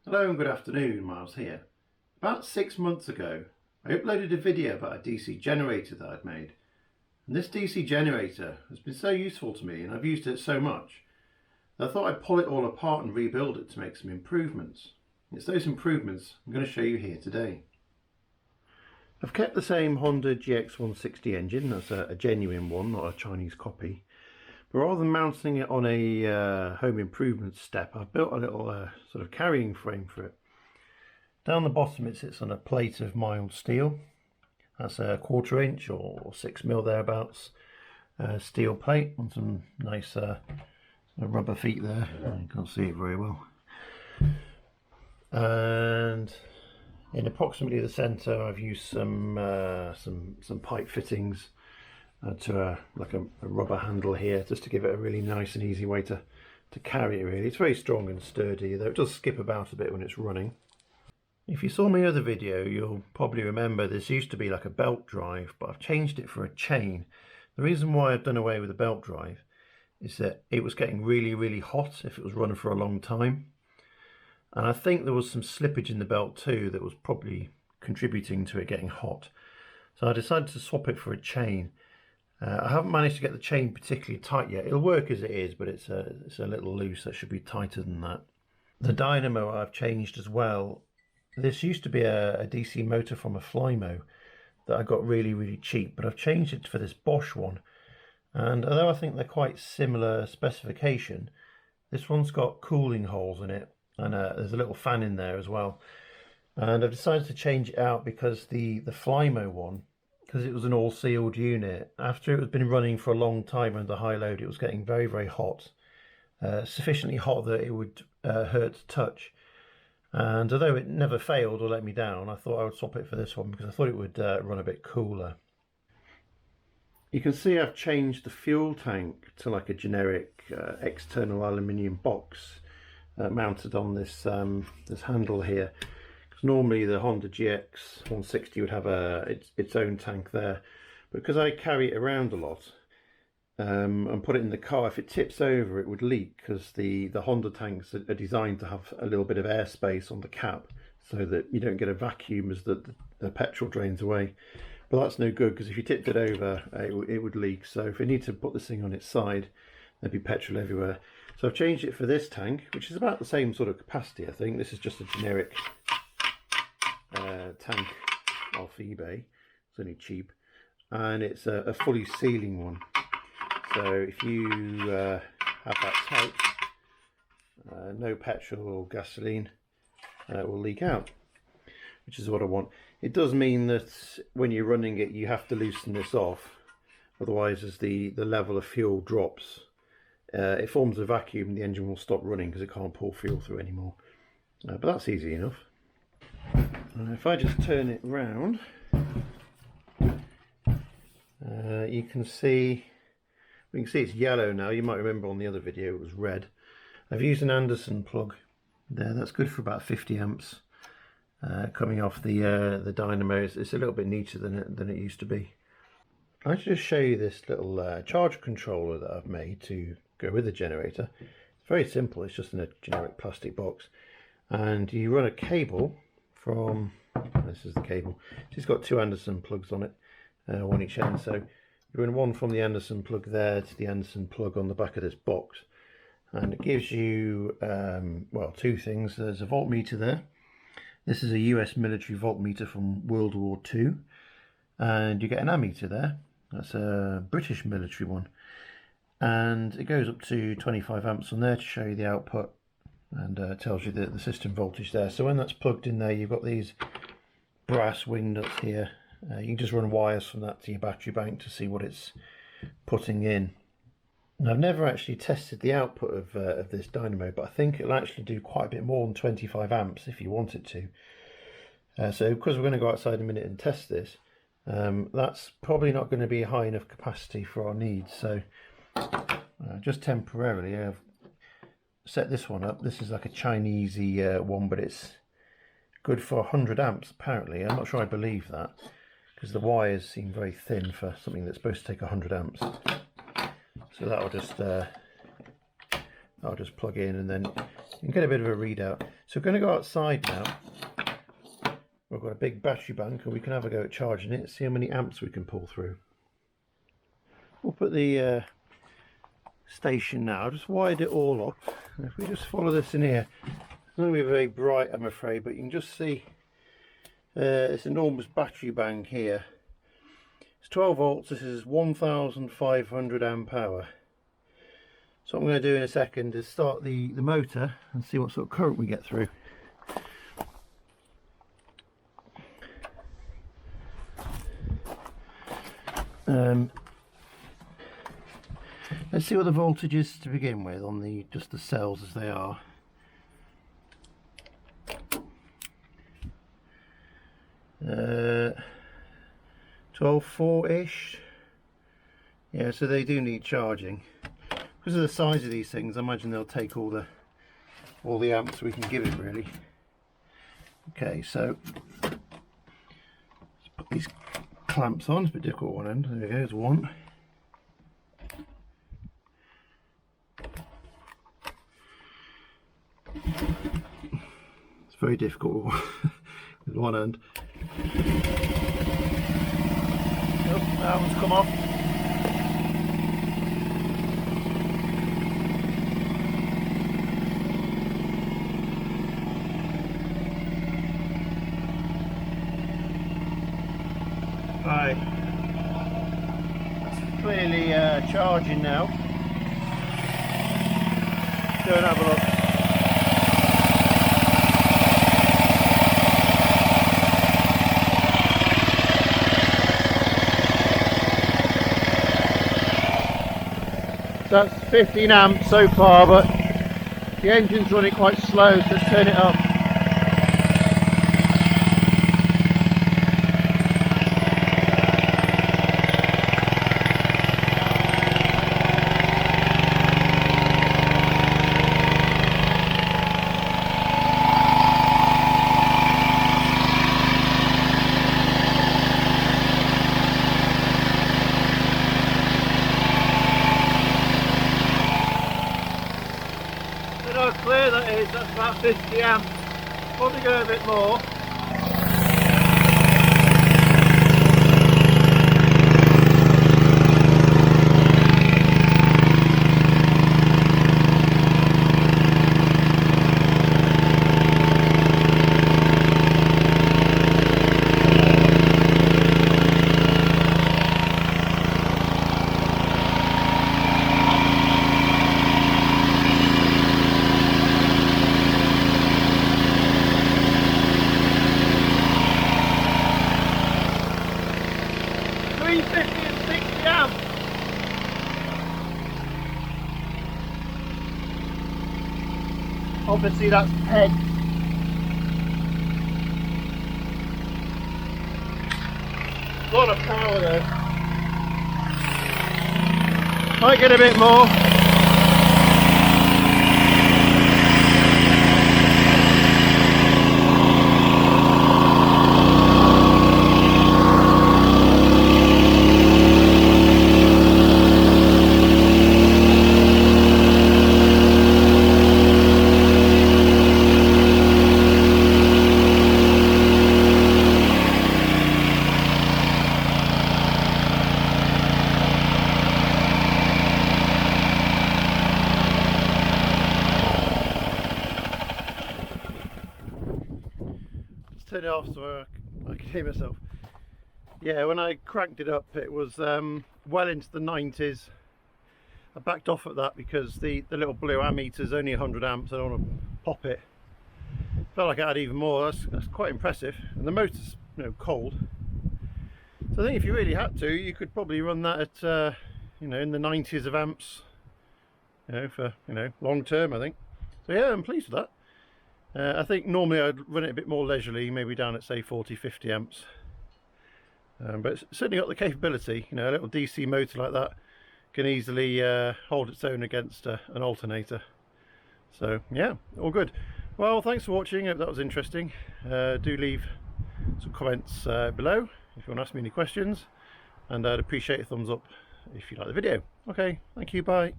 Hello and good afternoon, Miles here. About 6 months ago, I uploaded a video about a DC generator that I'd made. And this DC generator has been so useful to me and I've used it so much that I thought I'd pull it all apart and rebuild it to make some improvements. It's those improvements I'm going to show you here today. I've kept the same Honda GX160 engine, that's a genuine one, not a Chinese copy. But rather than mounting it on a home improvement step, I've built a little sort of carrying frame for it. Down the bottom it sits on a plate of mild steel. That's a 1/4 inch or 6mm thereabouts steel plate on some nice rubber feet there. You can't see it very well. And in approximately the centre I've used some pipe fittings to a rubber handle here, just to give it a really nice and easy way to carry it really. It's very strong and sturdy, though it does skip about a bit when it's running. If you saw my other video, you'll probably remember this used to be like a belt drive, but I've changed it for a chain. The reason why I've done away with the belt drive is that it was getting really hot if it was running for a long time. And I think there was some slippage in the belt too that was probably contributing to it getting hot. So I decided to swap it for a chain. I haven't managed to get the chain particularly tight yet. It'll work as it is, but it's a little loose. That should be tighter than that. The dynamo I've changed as well. This used to be a DC motor from a Flymo that I got really cheap, but I've changed it for this Bosch one. And although I think they're quite similar specification, this one's got cooling holes in it, and there's a little fan in there as well. And I've decided to change it out because the Flymo one, because it was an all sealed unit, after it had been running for a long time under high load, it was getting very hot, sufficiently hot that it would hurt to touch. And although it never failed or let me down, I thought I would swap it for this one because I thought it would run a bit cooler. You can see I've changed the fuel tank to like a generic external aluminium box mounted on this this handle here. Because normally the Honda GX160 would have its own tank there, but because I carry it around a lot and put it in the car, if it tips over it would leak, because the Honda tanks are designed to have a little bit of airspace on the cap so that you don't get a vacuum as the petrol drains away. But that's no good, because if you tipped it over it would leak. So if you need to put this thing on its side, there'd be petrol everywhere. So I've changed it for this tank, which is about the same sort of capacity. I think this is just a generic tank off eBay. It's only cheap, and it's a fully sealing one. So if you have that tight, no petrol or gasoline will leak out, which is what I want. It does mean that when you're running it, you have to loosen this off, otherwise as the level of fuel drops, it forms a vacuum and the engine will stop running because it can't pull fuel through anymore. But that's easy enough. If I just turn it round, you can see it's yellow now. You might remember on the other video it was red. I've used an Anderson plug there. That's good for about 50 amps coming off the dynamo. It's a little bit neater than it used to be. I should just show you this little charge controller that I've made to go with the generator. It's very simple. It's just in a generic plastic box, and you run a cable from, this is the cable. It's got two Anderson plugs on it, one each end. So you run one from the Anderson plug there to the Anderson plug on the back of this box, and it gives you well, two things. There's a voltmeter there. This is a US military voltmeter from World War II, and you get an ammeter there. That's a British military one, and it goes up to 25 amps on there to show you the output, and tells you the system voltage there. So when that's plugged in there, you've got these brass wing nuts here. You can just run wires from that to your battery bank to see what it's putting in. And I've never actually tested the output of this dynamo, but I think it'll actually do quite a bit more than 25 amps if you want it to. So because we're going to go outside in a minute and test this, that's probably not going to be high enough capacity for our needs. So just temporarily I've set this one up. This is like a Chinesey one, but it's good for 100 amps apparently. I'm not sure I believe that, because the wires seem very thin for something that's supposed to take 100 amps. So that'll I'll just plug in and then you can get a bit of a readout. So we're going to go outside now. We've got a big battery bank and we can have a go at charging it, see how many amps we can pull through. We'll put the station now, just wired it all up. And if we just follow this in here, it's not going to be very bright I'm afraid, but you can just see this enormous battery bank here. It's 12 volts, this is 1500 amp hour. So what I'm going to do in a second is start the motor and see what sort of current we get through. Let's see what the voltage is to begin with on just the cells as they are. 12.4-ish. Yeah, so they do need charging. Because of the size of these things, I imagine they'll take all the amps we can give it really. Okay, so let's put these clamps on. It's a bit difficult one end. There we go, there's one. It's very difficult with one end. Oh, that one's come off. Right, that's clearly charging now. Go and have a look. So that's 15 amps so far, but the engine's running quite slow, so let's turn it up. Look how clear that is, that's about 50 amps. Probably go a bit more. Obviously that's pegged. A lot of power though. Might get a bit more. Turn it off so I can hear myself. Yeah, when I cranked it up it was well into the 90s. I backed off at that because the little blue ammeter is only 100 amps. I don't want to pop it. Felt like I had even more. That's quite impressive, and the motor's cold. So I think if you really had to, you could probably run that at in the 90s of amps, for long term I think. So yeah, I'm pleased with that. I think normally I'd run it a bit more leisurely, maybe down at say 40-50 amps. But it's certainly got the capability, a little DC motor like that can easily hold its own against an alternator. So yeah, all good. Well, thanks for watching, I hope that was interesting. Do leave some comments below if you want to ask me any questions, and I'd appreciate a thumbs up if you like the video. Okay, thank you, bye.